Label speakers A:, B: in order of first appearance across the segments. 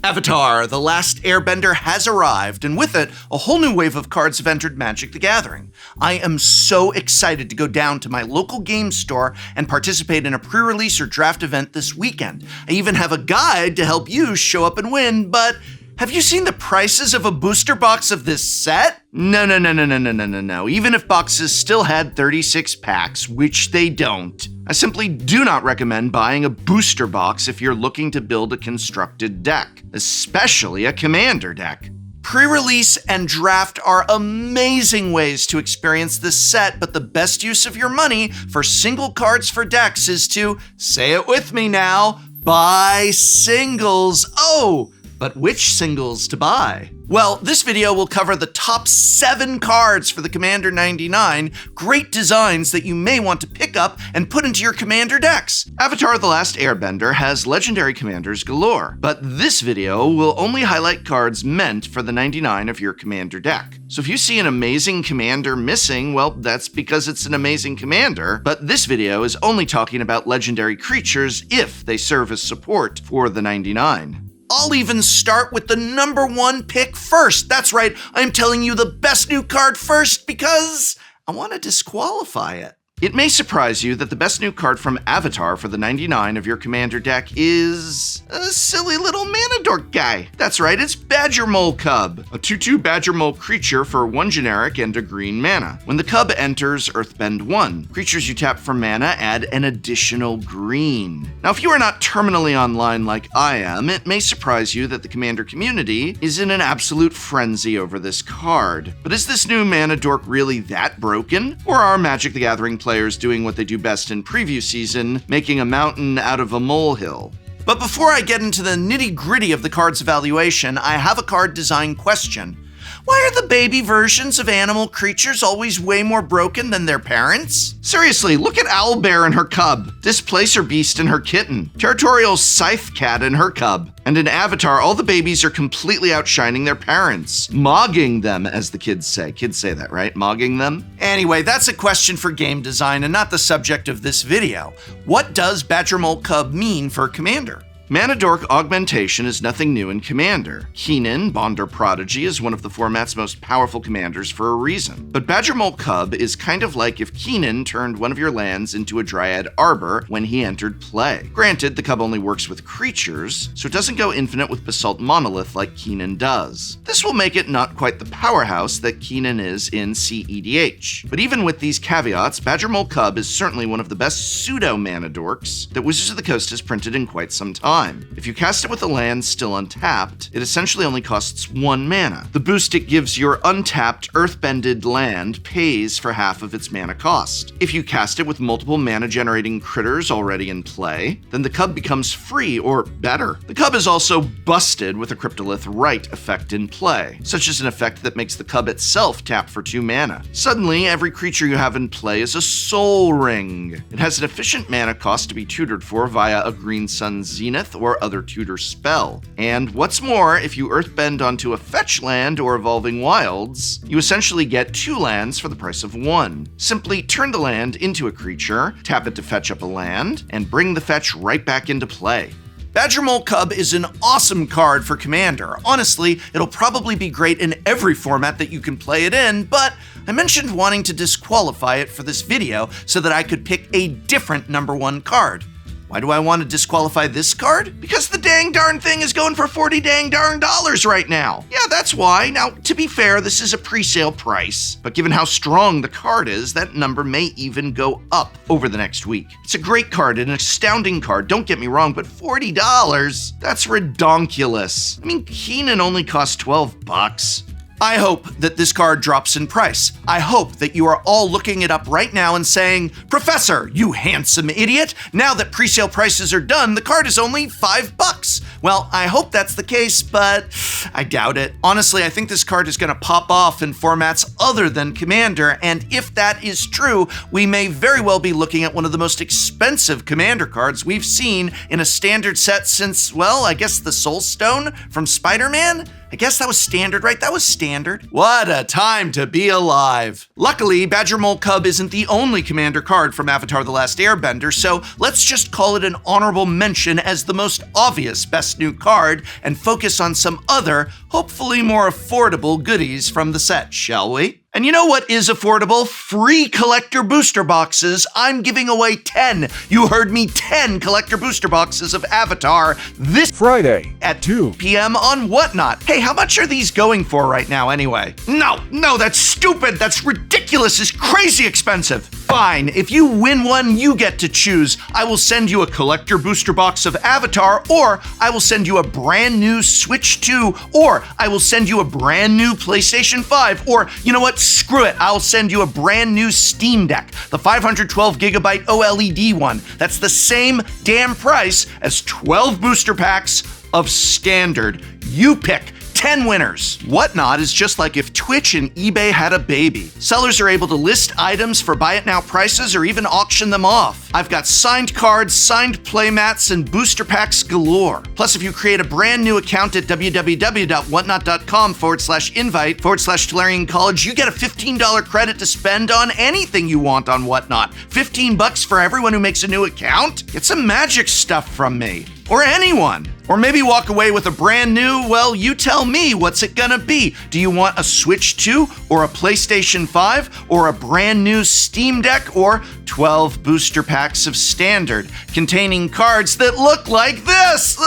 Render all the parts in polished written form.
A: Avatar: The Last Airbender has arrived, and with it, a whole new wave of cards have entered Magic the Gathering. I am so excited to go down to my local game store and participate in a pre-release or draft event this weekend. I even have a guide to help you show up and win, but have you seen the prices of a booster box of this set? No. Even if boxes still had 36 packs, which they don't, I simply do not recommend buying a booster box if you're looking to build a constructed deck, especially a commander deck. Pre-release and draft are amazing ways to experience this set, but the best use of your money for single cards for decks is to, say it with me now, buy singles. Oh, but which singles to buy? Well, this video will cover the top 7 cards for the Commander 99, great designs that you may want to pick up and put into your Commander decks. Avatar: The Last Airbender has legendary commanders galore, but this video will only highlight cards meant for the 99 of your Commander deck. So if you see an amazing commander missing, well, that's because it's an amazing commander, but this video is only talking about legendary creatures if they serve as support for the 99. I'll even start with the number 1 pick first. That's right, I'm telling you the best new card first because I want to disqualify it. It may surprise you that the best new card from Avatar for the 99 of your commander deck is a silly little mana dork guy. That's right, it's Badger Mole Cub, a 2/2 Badger Mole creature for 1 generic and a green mana. When the cub enters Earthbend 1, creatures you tap for mana add an additional green. Now, if you are not terminally online like I am, it may surprise you that the commander community is in an absolute frenzy over this card. But is this new mana dork really that broken? Or are Magic the Gathering players doing what they do best in preview season, making a mountain out of a molehill? But before I get into the nitty-gritty of the card's evaluation, I have a card design question. Why are the baby versions of animal creatures always way more broken than their parents? Seriously, look at Owlbear and her cub, Displacer Beast and her kitten, Territorial Scythe Cat and her cub. And in Avatar, all the babies are completely outshining their parents. Mogging them, as the kids say. Kids say that, right? Mogging them? Anyway, that's a question for game design and not the subject of this video. What does Badger Mole Cub mean for Commander? Mana Dork Augmentation is nothing new in Commander. Keenan, Bonder Prodigy, is one of the format's most powerful commanders for a reason. But Badger Mole Cub is kind of like if Keenan turned one of your lands into a Dryad Arbor when he entered play. Granted, the cub only works with creatures, so it doesn't go infinite with Basalt Monolith like Keenan does. This will make it not quite the powerhouse that Keenan is in EDH. But even with these caveats, Badger Mole Cub is certainly one of the best pseudo-mana dorks that Wizards of the Coast has printed in quite some time. If you cast it with a land still untapped, it essentially only costs 1 mana. The boost it gives your untapped, earthbended land pays for half of its mana cost. If you cast it with multiple mana-generating critters already in play, then the cub becomes free, or better. The cub is also busted with a Cryptolith Rite effect in play, such as an effect that makes the cub itself tap for 2 mana. Suddenly, every creature you have in play is a Soul Ring. It has an efficient mana cost to be tutored for via a Green Sun Zenith or other tutor spell. And what's more, if you earthbend onto a fetch land or Evolving Wilds, you essentially get 2 lands for the price of 1. Simply turn the land into a creature, tap it to fetch up a land, and bring the fetch right back into play. Badger Mole Cub is an awesome card for Commander. Honestly, it'll probably be great in every format that you can play it in, but I mentioned wanting to disqualify it for this video so that I could pick a different number 1 card. Why do I want to disqualify this card? Because the dang darn thing is going for $40 dang darn right now. Yeah, that's why. Now, to be fair, this is a pre-sale price, but given how strong the card is, that number may even go up over the next week. It's a great card, an astounding card, don't get me wrong, but $40? That's redonkulous. I mean, Keenan only costs $12. I hope that this card drops in price. I hope that you are all looking it up right now and saying, "Professor, you handsome idiot, now that pre-sale prices are done, the card is only $5. Well, I hope that's the case, but I doubt it. Honestly, I think this card is going to pop off in formats other than Commander, and if that is true, we may very well be looking at one of the most expensive Commander cards we've seen in a standard set since, well, I guess the Soul Stone from Spider-Man? I guess that was standard, right? That was standard. What a time to be alive. Luckily, Badger Mole Cub isn't the only Commander card from Avatar: The Last Airbender, so let's just call it an honorable mention as the most obvious best best new card and focus on some other, hopefully more affordable goodies from the set, shall we? And you know what is affordable? Free collector booster boxes. I'm giving away 10. You heard me, 10 collector booster boxes of Avatar this
B: Friday
A: at
B: 2
A: p.m. on Whatnot. Hey, how much are these going for right now anyway? No, that's stupid. That's ridiculous. It's crazy expensive. Fine, if you win one, you get to choose. I will send you a collector booster box of Avatar, or I will send you a brand new Switch 2, or I will send you a brand new PlayStation 5, or you know what? Screw it. I'll send you a brand new Steam Deck, the 512 gigabyte OLED one. That's the same damn price as 12 booster packs of standard. You pick. 10 winners. Whatnot is just like if Twitch and eBay had a baby. Sellers are able to list items for buy it now prices or even auction them off. I've got signed cards, signed playmats, and booster packs galore. Plus, if you create a brand new account at www.whatnot.com/invite/Tolarian College, you get a $15 credit to spend on anything you want on Whatnot. $15 for everyone who makes a new account? Get some magic stuff from me. Or anyone. Or maybe walk away with a brand new, well, you tell me, what's it gonna be? Do you want a Switch 2 or a PlayStation 5 or a brand new Steam Deck or 12 booster packs of standard containing cards that look like this?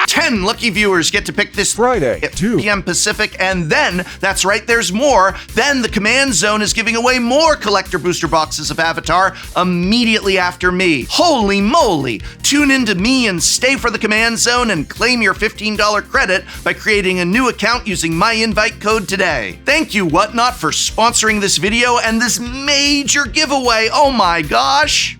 A: 10 lucky viewers get to pick this
B: Friday
A: at
B: 2
A: p.m. Pacific, and then, that's right, there's more. Then the Command Zone is giving away more collector booster boxes of Avatar immediately after me. Holy moly! Tune into me and stay for the Command Zone and claim your $15 credit by creating a new account using my invite code today. Thank you, Whatnot, for sponsoring this video and this major giveaway. Oh my gosh!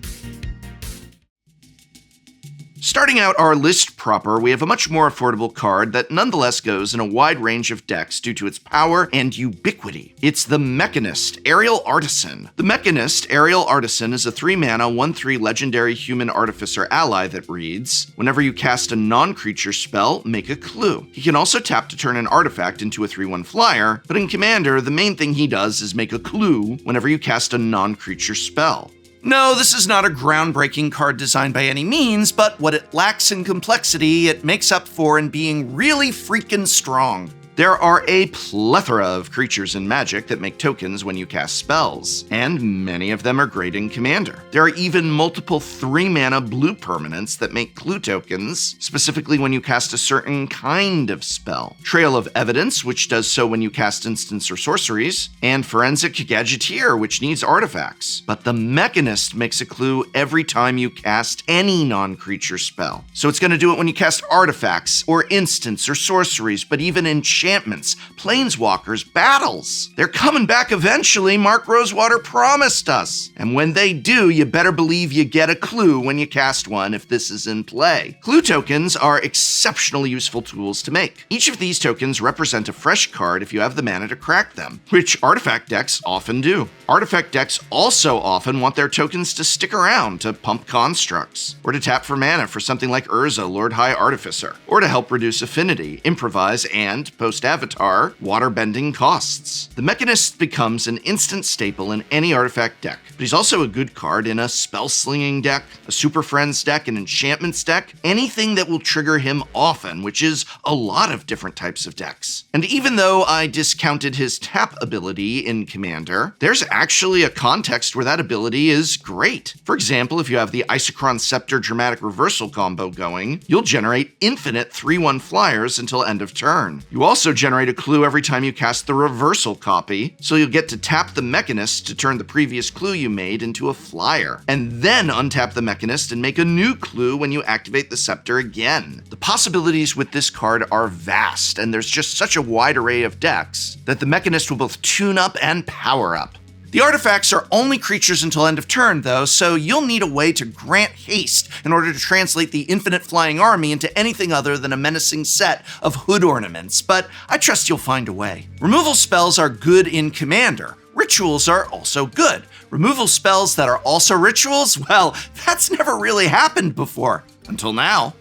A: Starting out our list proper, we have a much more affordable card that nonetheless goes in a wide range of decks due to its power and ubiquity. It's the Mechanist, Aerial Artisan. The Mechanist, Aerial Artisan is a 3-mana, 1/3 legendary human artificer ally that reads, whenever you cast a non-creature spell, make a clue. He can also tap to turn an artifact into a 3/1 flyer, but in Commander, the main thing he does is make a clue whenever you cast a non-creature spell. No, this is not a groundbreaking card design by any means, but what it lacks in complexity, it makes up for in being really freaking strong. There are a plethora of creatures in Magic that make tokens when you cast spells, and many of them are great in Commander. There are even multiple 3-mana blue permanents that make clue tokens, specifically when you cast a certain kind of spell. Trail of Evidence, which does so when you cast instants or sorceries, and Forensic Gadgeteer, which needs artifacts. But the Mechanist makes a clue every time you cast any non-creature spell. So it's going to do it when you cast artifacts, or instants, or sorceries, but even enchantments, planeswalkers, battles. They're coming back eventually, Mark Rosewater promised us. And when they do, you better believe you get a clue when you cast one if this is in play. Clue tokens are exceptionally useful tools to make. Each of these tokens represent a fresh card if you have the mana to crack them, which artifact decks often do. Artifact decks also often want their tokens to stick around to pump constructs, or to tap for mana for something like Urza, Lord High Artificer, or to help reduce affinity, improvise, and post-Avatar, waterbending costs. The Mechanist becomes an instant staple in any artifact deck, but he's also a good card in a spell-slinging deck, a Super Friends deck, an enchantments deck, anything that will trigger him often, which is a lot of different types of decks. And even though I discounted his tap ability in Commander, there's actually a context where that ability is great. For example, if you have the Isochron Scepter Dramatic Reversal combo going, you'll generate infinite 3/1 flyers until end of turn. You also generate a clue every time you cast the reversal copy, so you'll get to tap the Mechanist to turn the previous clue you made into a flyer, and then untap the Mechanist and make a new clue when you activate the Scepter again. The possibilities with this card are vast, and there's just such a wide array of decks that the Mechanist will both tune up and power up. The artifacts are only creatures until end of turn, though, so you'll need a way to grant haste in order to translate the infinite flying army into anything other than a menacing set of hood ornaments, but I trust you'll find a way. Removal spells are good in Commander. Rituals are also good. Removal spells that are also rituals? Well, that's never really happened before. Until now.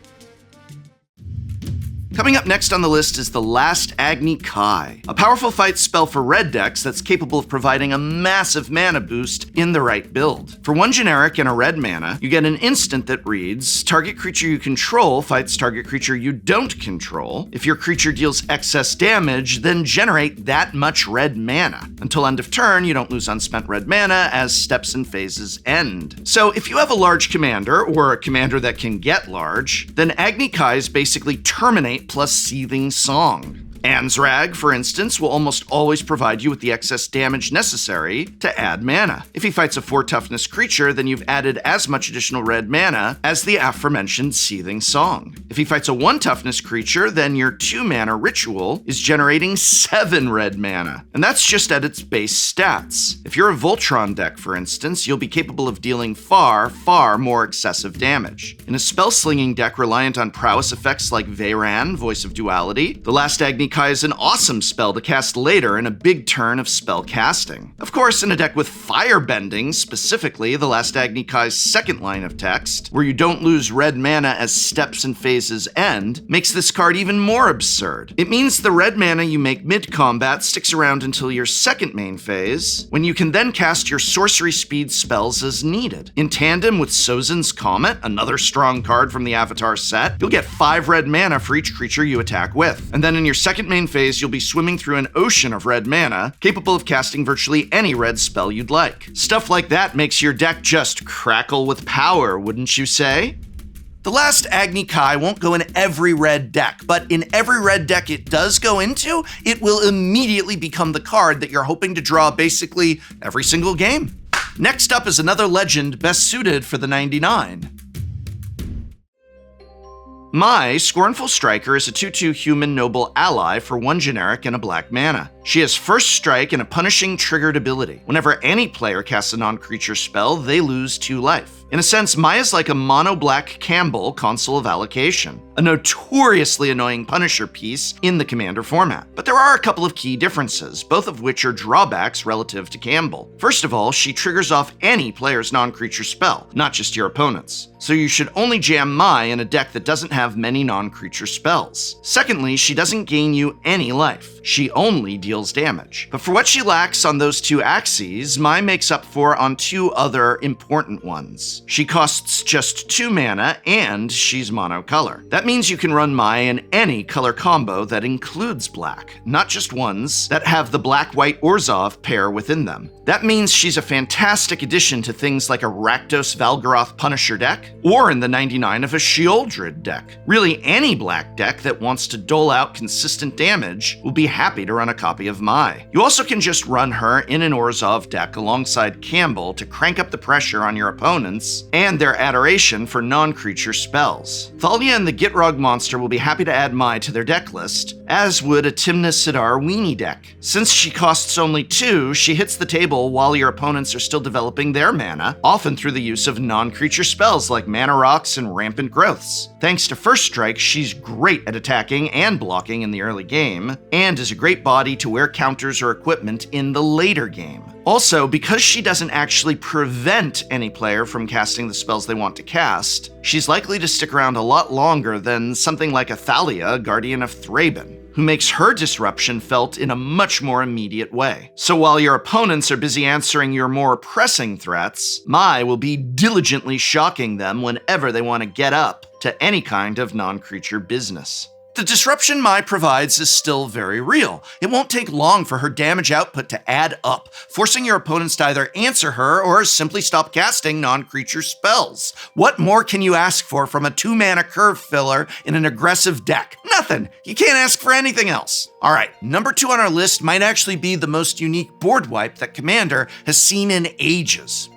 A: Coming up next on the list is the Last Agni Kai, a powerful fight spell for red decks that's capable of providing a massive mana boost in the right build. For 1 generic and a red mana, you get an instant that reads, target creature you control fights target creature you don't control. If your creature deals excess damage, then generate that much red mana. Until end of turn, you don't lose unspent red mana as steps and phases end. So if you have a large commander, or a commander that can get large, then Agni Kais basically terminate plus Seething Song. Ansrag, for instance, will almost always provide you with the excess damage necessary to add mana. If he fights a 4 toughness creature, then you've added as much additional red mana as the aforementioned Seething Song. If he fights a 1 toughness creature, then your 2 mana ritual is generating 7 red mana, and that's just at its base stats. If you're a Voltron deck, for instance, you'll be capable of dealing far, far more excessive damage. In a spell-slinging deck reliant on prowess effects like Veyran, Voice of Duality, the Last Agni Kai is an awesome spell to cast later in a big turn of spell casting. Of course, in a deck with Firebending, specifically the Last Agni Kai's second line of text, where you don't lose red mana as steps and phases end, makes this card even more absurd. It means the red mana you make mid-combat sticks around until your second main phase, when you can then cast your sorcery speed spells as needed. In tandem with Sozin's Comet, another strong card from the Avatar set, you'll get 5 red mana for each creature you attack with. And then in your second main phase, you'll be swimming through an ocean of red mana, capable of casting virtually any red spell you'd like. Stuff like that makes your deck just crackle with power, wouldn't you say? The Last Agni Kai won't go in every red deck, but in every red deck it does go into, it will immediately become the card that you're hoping to draw basically every single game. Next up is another legend best suited for the 99. My Scornful Striker is a 2/2 human noble ally for 1 generic and a black mana. She has first strike and a punishing triggered ability. Whenever any player casts a non-creature spell, they lose 2 life. In a sense, Maya's like a mono-black Campbell Console of Allocation, a notoriously annoying Punisher piece in the Commander format. But there are a couple of key differences, both of which are drawbacks relative to Campbell. First of all, she triggers off any player's non-creature spell, not just your opponent's. So you should only jam Mai in a deck that doesn't have many non-creature spells. Secondly, she doesn't gain you any life. She only deals damage. But for what she lacks on those 2 axes, Mai makes up for on 2 other important ones. She costs just 2 mana, and she's monocolor. That means you can run Mai in any color combo that includes black, not just ones that have the black-white Orzhov pair within them. That means she's a fantastic addition to things like a Rakdos Valgaroth Punisher deck, or in the 99 of a Sheoldred deck. Really, any black deck that wants to dole out consistent damage will be happy to run a copy of Mai. You also can just run her in an Orzhov deck alongside Campbell to crank up the pressure on your opponents and their adoration for non-creature spells. Thalia and the Gitrog monster will be happy to add Mai to their deck list, as would a Timna Sidar weenie deck. Since she costs only 2, she hits the table while your opponents are still developing their mana, often through the use of non-creature spells like Mana Rocks and Rampant Growths. Thanks to First Strike, she's great at attacking and blocking in the early game, and is a great body to wear counters or equipment in the later game. Also, because she doesn't actually prevent any player from casting the spells they want to cast, she's likely to stick around a lot longer than something like a Thalia, Guardian of Thraben, who makes her disruption felt in a much more immediate way. So while your opponents are busy answering your more pressing threats, Mai will be diligently shocking them whenever they want to get up to any kind of non-creature business. The disruption Mai provides is still very real. It won't take long for her damage output to add up, forcing your opponents to either answer her or simply stop casting non-creature spells. What more can you ask for from a 2-mana curve filler in an aggressive deck? Nothing. You can't ask for anything else. All right, number 2 on our list might actually be the most unique board wipe that Commander has seen in ages.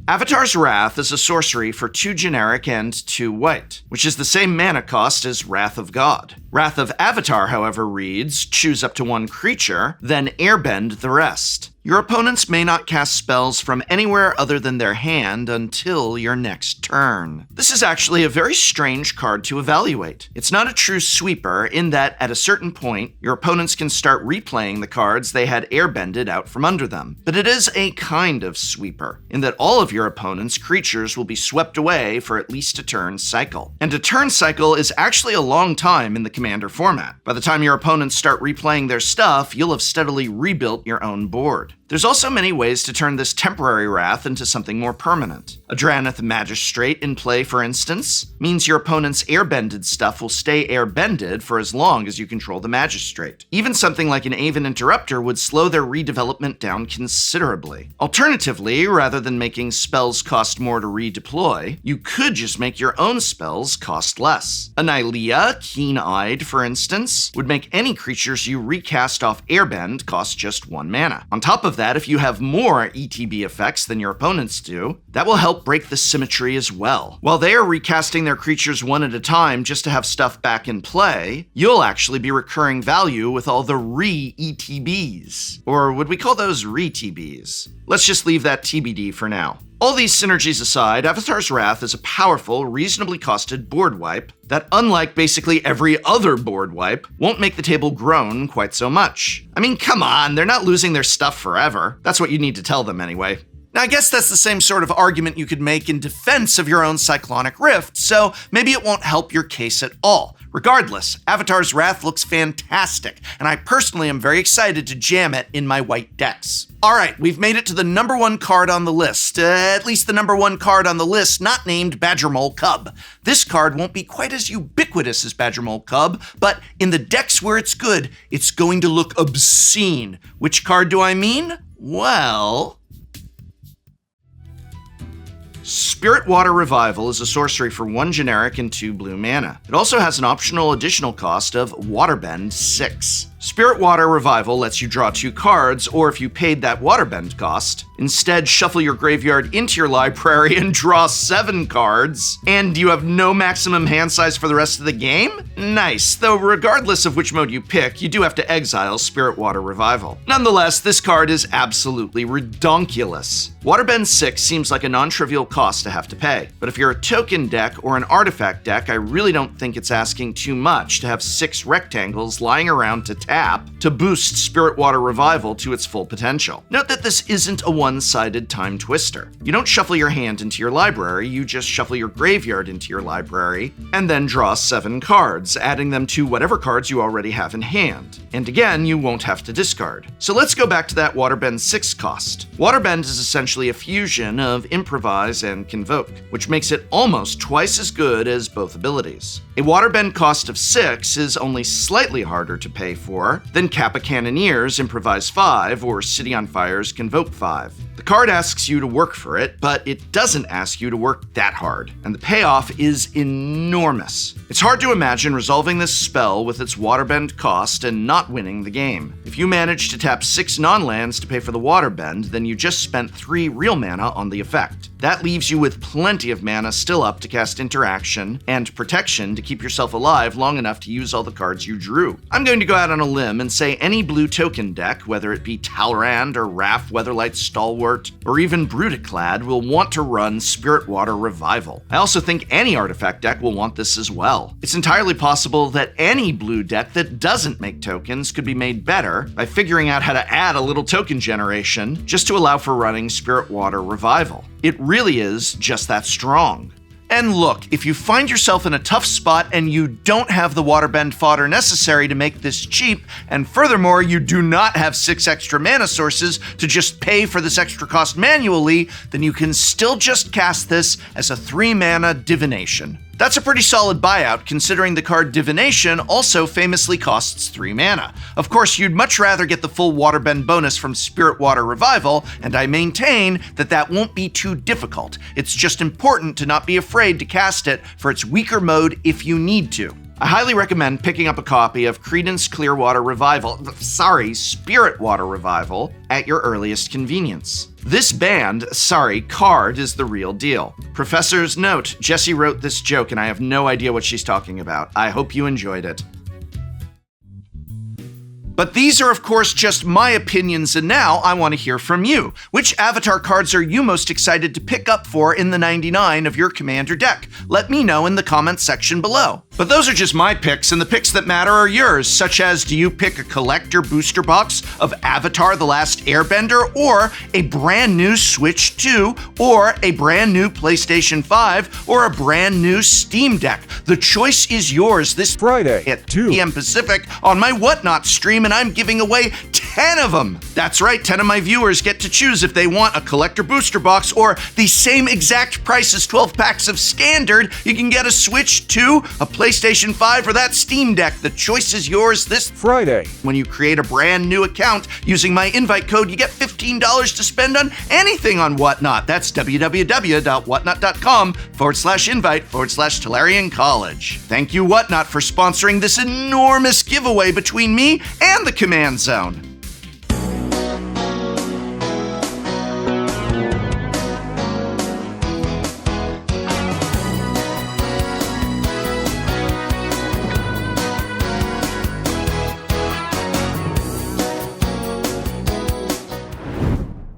A: Avatar's Wrath is a sorcery for 2 generic and 2 white, which is the same mana cost as Wrath of God. Wrath of Avatar, however, reads, choose up to 1 creature, then airbend the rest. Your opponents may not cast spells from anywhere other than their hand until your next turn. This is actually a very strange card to evaluate. It's not a true sweeper in that at a certain point, your opponents can start replaying the cards they had airbended out from under them. But it is a kind of sweeper, in that all of your opponent's creatures will be swept away for at least a turn cycle. And a turn cycle is actually a long time in the Commander format. By the time your opponents start replaying their stuff, you'll have steadily rebuilt your own board. There's also many ways to turn this temporary wrath into something more permanent. A Draneth Magistrate in play, for instance, means your opponent's airbended stuff will stay airbended for as long as you control the Magistrate. Even something like an Aven Interrupter would slow their redevelopment down considerably. Alternatively, rather than making spells cost more to redeploy, you could just make your own spells cost less. A Nylea, Keen-Eyed, for instance, would make any creatures you recast off airbend cost just 1 mana. On top of that, if you have more ETB effects than your opponents do, that will help break the symmetry as well. While they are recasting their creatures one at a time just to have stuff back in play, you'll actually be recurring value with all the re-ETBs. Or would we call those re-TBs? Let's just leave that TBD for now. All these synergies aside, Avatar's Wrath is a powerful, reasonably costed board wipe that, unlike basically every other board wipe, won't make the table groan quite so much. I mean, come on, they're not losing their stuff forever. That's what you need to tell them anyway. Now, I guess that's the same sort of argument you could make in defense of your own Cyclonic Rift, so maybe it won't help your case at all. Regardless, Avatar's Wrath looks fantastic, and I personally am very excited to jam it in my white decks. Alright, we've made it to the number 1 card on the list. At least the number 1 card on the list not named Badgermole Cub. This card won't be quite as ubiquitous as Badgermole Cub, but in the decks where it's good, it's going to look obscene. Which card do I mean? Well... Spirit Water Revival is a sorcery for 1 generic and 2 blue mana. It also has an optional additional cost of Waterbend 6. Spirit Water Revival lets you draw 2 cards, or if you paid that Waterbend cost, instead shuffle your graveyard into your library and draw 7 cards, and you have no maximum hand size for the rest of the game? Nice, though regardless of which mode you pick, you do have to exile Spirit Water Revival. Nonetheless, this card is absolutely redonkulous. Waterbend 6 seems like a non-trivial cost to have to pay, but if you're a token deck or an artifact deck, I really don't think it's asking too much to have 6 rectangles lying around to tap to boost Spirit Water Revival to its full potential. Note that this isn't a one-sided time twister. You don't shuffle your hand into your library, you just shuffle your graveyard into your library, and then draw 7 cards, adding them to whatever cards you already have in hand. And again, you won't have to discard. So let's go back to that Waterbend 6 cost. Waterbend is essentially a fusion of Improvise and Convoke, which makes it almost twice as good as both abilities. A Waterbend cost of 6 is only slightly harder to pay for than Kappa Cannoneers Improvise 5 or City on Fire's Convoke 5. The card asks you to work for it, but it doesn't ask you to work that hard, and the payoff is enormous. It's hard to imagine resolving this spell with its Waterbend cost and not winning the game. If you manage to tap 6 non-lands to pay for the Waterbend, then you just spent 3 real mana on the effect. That leaves you with plenty of mana still up to cast Interaction and Protection to keep yourself alive long enough to use all the cards you drew. I'm going to go out on a limb and say any blue token deck, whether it be Talrand or Wrath Weatherlight Stalwart, or even Brudiclad, will want to run Spirit Water Revival. I also think any artifact deck will want this as well. It's entirely possible that any blue deck that doesn't make tokens could be made better by figuring out how to add a little token generation just to allow for running Spirit Water Revival. It really is just that strong. And look, if you find yourself in a tough spot and you don't have the Waterbend fodder necessary to make this cheap, and furthermore, you do not have 6 extra mana sources to just pay for this extra cost manually, then you can still just cast this as a 3 mana Divination. That's a pretty solid buyout, considering the card Divination also famously costs 3 mana. Of course, you'd much rather get the full Waterbend bonus from Spirit Water Revival, and I maintain that that won't be too difficult. It's just important to not be afraid to cast it for its weaker mode if you need to. I highly recommend picking up a copy of Credence Clearwater Spirit Water Revival at your earliest convenience. This card is the real deal. Professor's note, Jessie wrote this joke and I have no idea what she's talking about. I hope you enjoyed it. But these are, of course, just my opinions, and now I want to hear from you. Which avatar cards are you most excited to pick up for in the 99 of your Commander deck? Let me know in the comments section below. But those are just my picks, and the picks that matter are yours, such as, do you pick a collector booster box of Avatar: The Last Airbender, or a brand new Switch 2, or a brand new PlayStation 5, or a brand new Steam Deck? The choice is yours this
B: Friday
A: at
B: 2
A: p.m. Pacific on my Whatnot stream, and I'm giving away 10 of them. That's right, 10 of my viewers get to choose if they want a collector booster box or the same exact price as 12 packs of Standard. You can get a Switch 2, a PlayStation 5, or that Steam Deck. The choice is yours this
B: Friday.
A: When you create a brand new account using my invite code, you get $15 to spend on anything on Whatnot. That's www.whatnot.com/invite/Tolarian College. Thank you, Whatnot, for sponsoring this enormous giveaway between me and the Command Zone.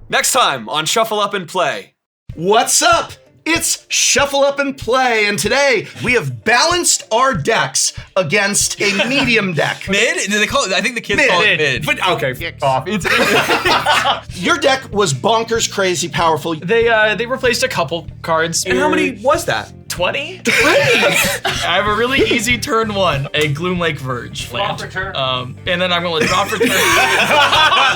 C: Next time on Shuffle Up and Play.
A: What's up? It's Shuffle Up and Play, and today we have balanced our decks against a medium deck.
C: Mid? Do they call it? I think the kids call it mid.
D: But okay, off.
A: Your deck was bonkers crazy powerful.
D: They replaced a couple cards.
C: And how many was that?
D: 20? I have a really easy turn 1, a Gloom Lake Verge land.
E: for turn.
D: And then I'm gonna draw for turn.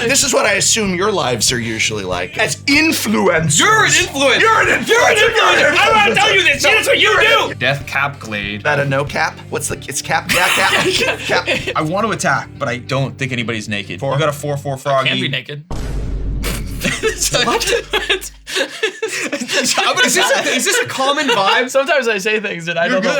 A: This is what I assume your lives are usually like. As influencers.
C: You're an influencer.
A: You're an influencer.
D: I want to tell you this. That's what you do.
E: Death Cap Glade.
A: Is that a no cap? It's cap? Yeah, cap. Cap.
C: I want to attack, but I don't think anybody's naked. You got a 4/4 froggy.
D: Can't be naked.
C: What? Is this a common vibe?
D: Sometimes I say things and I don't know.